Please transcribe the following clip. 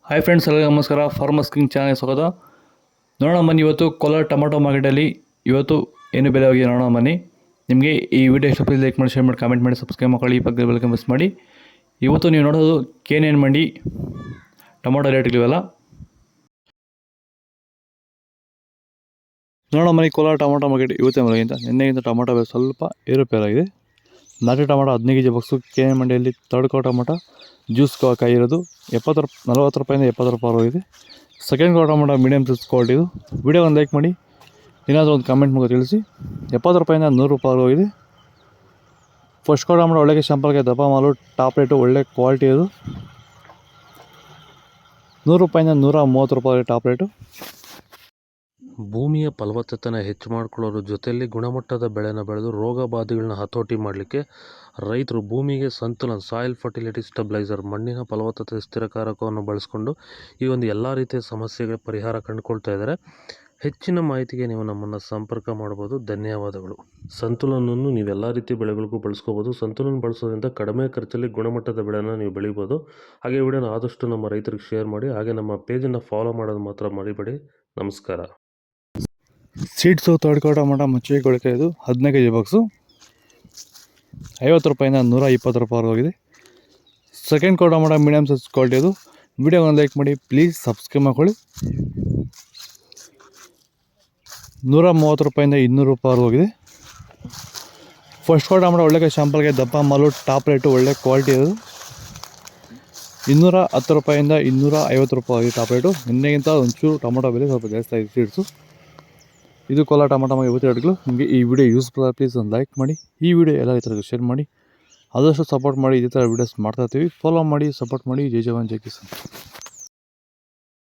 Hi friends, ಎಲ್ಲರಿಗೂ ನಮಸ್ಕಾರ. Farmers king channel ಸ್ವಾಗತ. ನೋಡೋಣ ಬನ್ನಿ, ಇವತ್ತು ಕೋಲಾರ ಟೊಮಾಟೊ ಮಾರ್ಕೆಟಲ್ಲಿ ಇವತ್ತು ಏನು ಬೆಲೆ ಹೋಗಿದೆ ನೋಡೋಣ ಬನ್ನಿ. ನಿಮಗೆ ಈ ವಿಡಿಯೋ ಇಷ್ಟ ಲೈಕ್ ಮಾಡಿ, ಶೇರ್ ಮಾಡಿ, ಕಾಮೆಂಟ್ ಮಾಡಿ, ಸಬ್ಸ್ಕ್ರೈಬ್ ಮಾಡಿ, ಈ ಪಕ್ಕದ ಬೆಲ್ ಮಿಸ್ ಮಾಡಿ. ಇವತ್ತು ನೀವು ನೋಡೋದು KNN ಮಂಡಿ ಟೊಮಾಟೊ ರೇಟ್ಗಳಿವೆಲ್ಲ ನೋಡೋಣ ಬನ್ನಿ. ಕೋಲಾರ ಟೊಮಾಟೊ ಮಾರ್ಕೆಟ್ ಇವತ್ತೇ ಮಳೆಗಿಂತ ನಿನ್ನೆಗಿಂತ ಟೊಮಾಟೊ ಬೆಲೆ ಸ್ವಲ್ಪ ಏರುಪೇರಾಗಿದೆ. ನಾಟಿ ಟೊಮಾಟೊ 15 kg ಬಾಕ್ಸು KNN ಮಂಡಿಯಲ್ಲಿ ತರ್ಡ್ ಕೋ ಟೊಮಾಟೊ ಜ್ಯೂಸ್ ಕಾಯಿ ಇರೋದು 40 ರೂಪಾಯಿಂದ 70 ರೂಪಾಯಿ ಹೋಗಿದೆ. ಸೆಕೆಂಡ್ ಕೋ ಟೊಮಾಟೊ ಮೀಡಿಯಮ್ ಸೈಜ್ ಕ್ವಾಲಿಟಿ ಇದು. ವಿಡಿಯೋ ಒಂದು ಲೈಕ್ ಮಾಡಿ, ಏನಾದರೂ ಒಂದು ಕಾಮೆಂಟ್ ಮೂಲಕ ತಿಳಿಸಿ. 70 ರೂಪಾಯಿಂದ 100 ರೂಪಾಯಿ ಹೋಗಿದೆ. ಫಸ್ಟ್ ಕೋ ಟೊಮಾಟೊ ಒಳ್ಳೆಗೆ ಶಾಂಪಲ್ಗೆ ದಪ್ಪ ಮಾಲು, ಟಾಪ್ ರೇಟು, ಒಳ್ಳೆ ಕ್ವಾಲಿಟಿ ಇದು. 100 ರೂಪಾಯಿಂದ 130 ರೂಪಾಯಿ ಟಾಪ್ ರೇಟು. ಭೂಮಿಯ ಫಲವತ್ತತೆನ ಹೆಚ್ಚು ಮಾಡಿಕೊಳ್ಳೋದ್ರ ಜೊತೆಯಲ್ಲಿ ಗುಣಮಟ್ಟದ ಬೆಳೆನ ಬೆಳೆದು ರೋಗ ಬಾಧೆಗಳನ್ನ ಹತೋಟಿ ಮಾಡಲಿಕ್ಕೆ ರೈತರು ಭೂಮಿಗೆ ಸಂತುಲನ, ಸಾಯಿಲ್ ಫರ್ಟಿಲಿಟಿ ಸ್ಟೆಬಿಲೈಸರ್, ಮಣ್ಣಿನ ಫಲವತ್ತತೆ ಸ್ಥಿರಕಾರಕವನ್ನು ಬಳಸ್ಕೊಂಡು ಈ ಒಂದು ಎಲ್ಲ ರೀತಿಯ ಸಮಸ್ಯೆಗಳ ಪರಿಹಾರ ಕಂಡುಕೊಳ್ತಾ ಇದ್ದಾರೆ. ಹೆಚ್ಚಿನ ಮಾಹಿತಿಗೆ ನೀವು ನಮ್ಮನ್ನು ಸಂಪರ್ಕ ಮಾಡ್ಬೋದು. ಧನ್ಯವಾದಗಳು. ಸಂತುಲನವನ್ನು ನೀವೆಲ್ಲ ರೀತಿಯ ಬೆಳೆಗಳಿಗೂ ಬಳಸ್ಕೋಬೋದು. ಸಂತುಲನ ಬಳಸೋದ್ರಿಂದ ಕಡಿಮೆ ಖರ್ಚಲ್ಲಿ ಗುಣಮಟ್ಟದ ಬೆಳೆನ ನೀವು ಬೆಳಿಬೋದು. ಹಾಗೆ ವಿಡಿಯೋನ ಆದಷ್ಟು ನಮ್ಮ ರೈತರಿಗೆ ಶೇರ್ ಮಾಡಿ. ಹಾಗೆ ನಮ್ಮ ಪೇಜನ್ನು ಫಾಲೋ ಮಾಡೋದು ಮಾತ್ರ ಮರಿಬೇಡಿ. ನಮಸ್ಕಾರ. ಸೀಡ್ಸು ತರ್ಡ್ ಕೋ ಟೊಮಾಟೊ ಮುಚ್ಚಿಗೊಳಿಕೆ ಇದು 15 kg ಬಾಕ್ಸು 50 ರೂಪಾಯಿಂದ 120 ರೂಪಾಯಿ ಹೋಗಿದೆ. ಸೆಕೆಂಡ್ ಕೋ ಟೊಮಾಟೊ ಮೀಡಿಯಮ್ ಸೈಜ್ ಕ್ವಾಲಿಟಿ ಇದು. ವಿಡಿಯೋ ಒಂದು ಲೈಕ್ ಮಾಡಿ, ಪ್ಲೀಸ್ ಸಬ್ಸ್ಕ್ರೈಬ್ ಮಾಡ್ಕೊಳ್ಳಿ. 130 ರೂಪಾಯಿಂದ 200 ರೂಪಾಯಿ ಹೋಗಿದೆ. ಫಸ್ಟ್ ಕೋ ಟೊಮಾಟೊ ಒಳ್ಳೆಗೆ ಶಾಂಪಲ್ಗೆ ದಪ್ಪ ಮಾಲು, ಟಾಪ್ ರೇಟು, ಒಳ್ಳೆ ಕ್ವಾಲಿಟಿ ಇದು. 210 ರೂಪಾಯಿಂದ 250 ರೂಪಾಯಿ ಆಗಿದೆ ಟಾಪ್ ರೇಟು. ನಿನ್ನೆಗಿಂತ ಒಂಚೂರು ಟೊಮಾಟೊ ಬೆಲೆ ಸ್ವಲ್ಪ ಜಾಸ್ತಿ ಆಗಿದೆ ಸೀಡ್ಸು. ಇದು ಕೋಲಾರ ಟೊಮಾಟೊ ಇವತ್ತು ರೇಟ್ಗಳು. ನಿಮಗೆ ಈ ವಿಡಿಯೋ ಯೂಸ್ಫುಲ್ ಆಗಿ ಪ್ಲೀಸ್ ಒಂದು ಲೈಕ್ ಮಾಡಿ, ಈ ವಿಡಿಯೋ ಎಲ್ಲ ರೈತರಿಗೆ ಶೇರ್ ಮಾಡಿ. ಆದಷ್ಟು ಸಪೋರ್ಟ್ ಮಾಡಿ. ಇದೇ ಥರ ವೀಡಿಯೋಸ್ ಮಾಡ್ತಾಯಿರ್ತೀವಿ. ಫಾಲೋ ಮಾಡಿ, ಸಪೋರ್ಟ್ ಮಾಡಿ. ಜೈ ಜವಾನ್ ಜೈ ಕಿಸಾನ್.